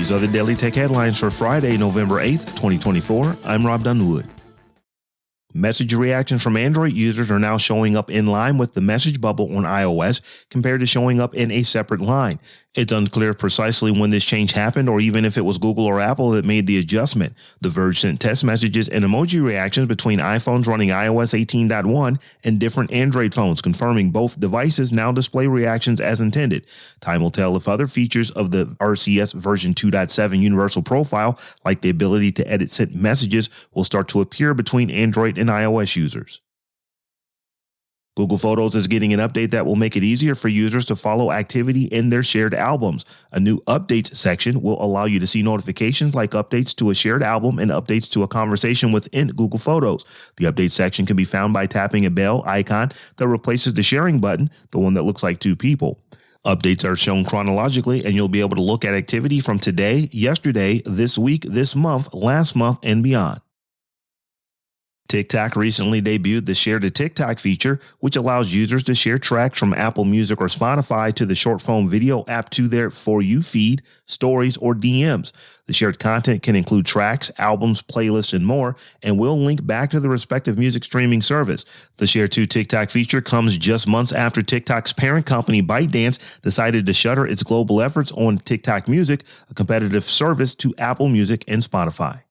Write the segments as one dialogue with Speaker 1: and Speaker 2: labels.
Speaker 1: These are the Daily Tech headlines for Friday, November 8th, 2024. I'm Rob Dunwood. Message reactions from Android users are now showing up in line with the message bubble on iOS compared to showing up in a separate line. It's unclear precisely when this change happened or even if it was Google or Apple that made the adjustment. The Verge sent test messages and emoji reactions between iPhones running iOS 18.1 and different Android phones, confirming both devices now display reactions as intended. Time will tell if other features of the RCS version 2.7 universal profile, like the ability to edit sent messages, will start to appear between Android and iOS users. Google Photos is getting an update that will make it easier for users to follow activity in their shared albums. A new updates section will allow you to see notifications like updates to a shared album and updates to a conversation within Google Photos. The update section can be found by tapping a bell icon that replaces the sharing button, the one that looks like two people. Updates are shown chronologically, and you'll be able to look at activity from today, yesterday, this week, this month, last month, and beyond. TikTok recently debuted the Share to TikTok feature, which allows users to share tracks from Apple Music or Spotify to the short form video app to their For You feed, stories, or DMs. The shared content can include tracks, albums, playlists, and more, and will link back to the respective music streaming service. The Share to TikTok feature comes just months after TikTok's parent company ByteDance decided to shutter its global efforts on TikTok Music, a competitive service to Apple Music and Spotify.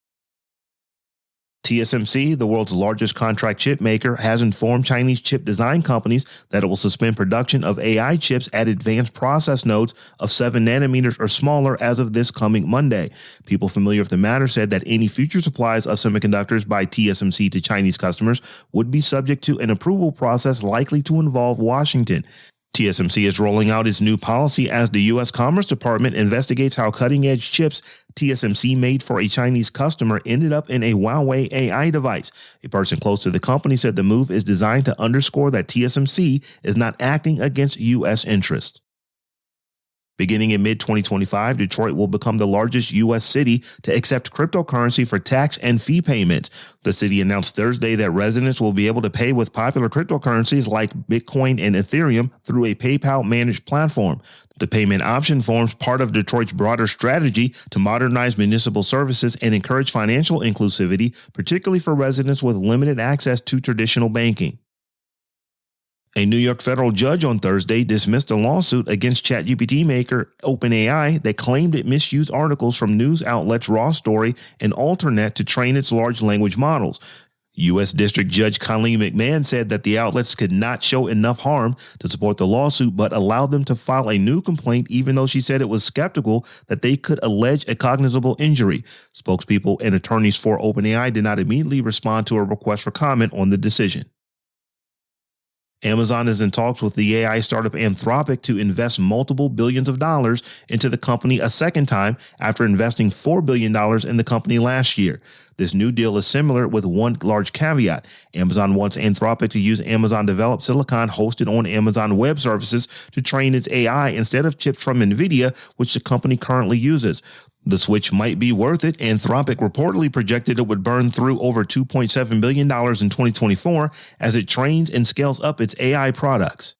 Speaker 1: TSMC, the world's largest contract chip maker, has informed Chinese chip design companies that it will suspend production of AI chips at advanced process nodes of 7 nanometers or smaller as of this coming Monday. People familiar with the matter said that any future supplies of semiconductors by TSMC to Chinese customers would be subject to an approval process likely to involve Washington. TSMC is rolling out its new policy as the U.S. Commerce Department investigates how cutting-edge chips TSMC made for a Chinese customer ended up in a Huawei AI device. A person close to the company said the move is designed to underscore that TSMC is not acting against U.S. interests. Beginning in mid-2025, Detroit will become the largest U.S. city to accept cryptocurrency for tax and fee payments. The city announced Thursday that residents will be able to pay with popular cryptocurrencies like Bitcoin and Ethereum through a PayPal-managed platform. The payment option forms part of Detroit's broader strategy to modernize municipal services and encourage financial inclusivity, particularly for residents with limited access to traditional banking. A New York federal judge on Thursday dismissed a lawsuit against ChatGPT maker OpenAI that claimed it misused articles from news outlets Raw Story and Alternet to train its large language models. U.S. District Judge Colleen McMahon said that the outlets could not show enough harm to support the lawsuit, but allowed them to file a new complaint, even though she said it was skeptical that they could allege a cognizable injury. Spokespeople and attorneys for OpenAI did not immediately respond to a request for comment on the decision. Amazon is in talks with the AI startup Anthropic to invest multiple billions of dollars into the company a second time after investing $4 billion in the company last year. This new deal is similar with one large caveat. Amazon wants Anthropic to use Amazon-developed silicon hosted on Amazon Web Services to train its AI instead of chips from NVIDIA, which the company currently uses. The switch might be worth it. Anthropic reportedly projected it would burn through over $2.7 billion in 2024 as it trains and scales up its AI products.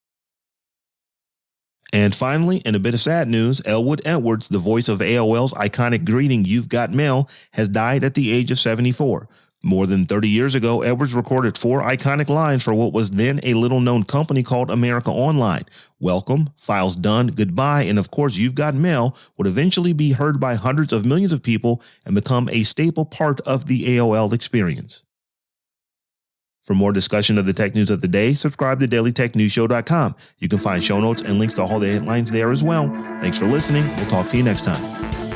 Speaker 1: And finally, in a bit of sad news, Elwood Edwards, the voice of AOL's iconic greeting, "You've Got Mail," has died at the age of 74. More than 30 years ago, Edwards recorded 4 iconic lines for what was then a little-known company called America Online. Welcome, Files Done, Goodbye, and of course, You've Got Mail would eventually be heard by hundreds of millions of people and become a staple part of the AOL experience. For more discussion of the tech news of the day, subscribe to dailytechnewsshow.com. You can find show notes and links to all the headlines there as well. Thanks for listening. We'll talk to you next time.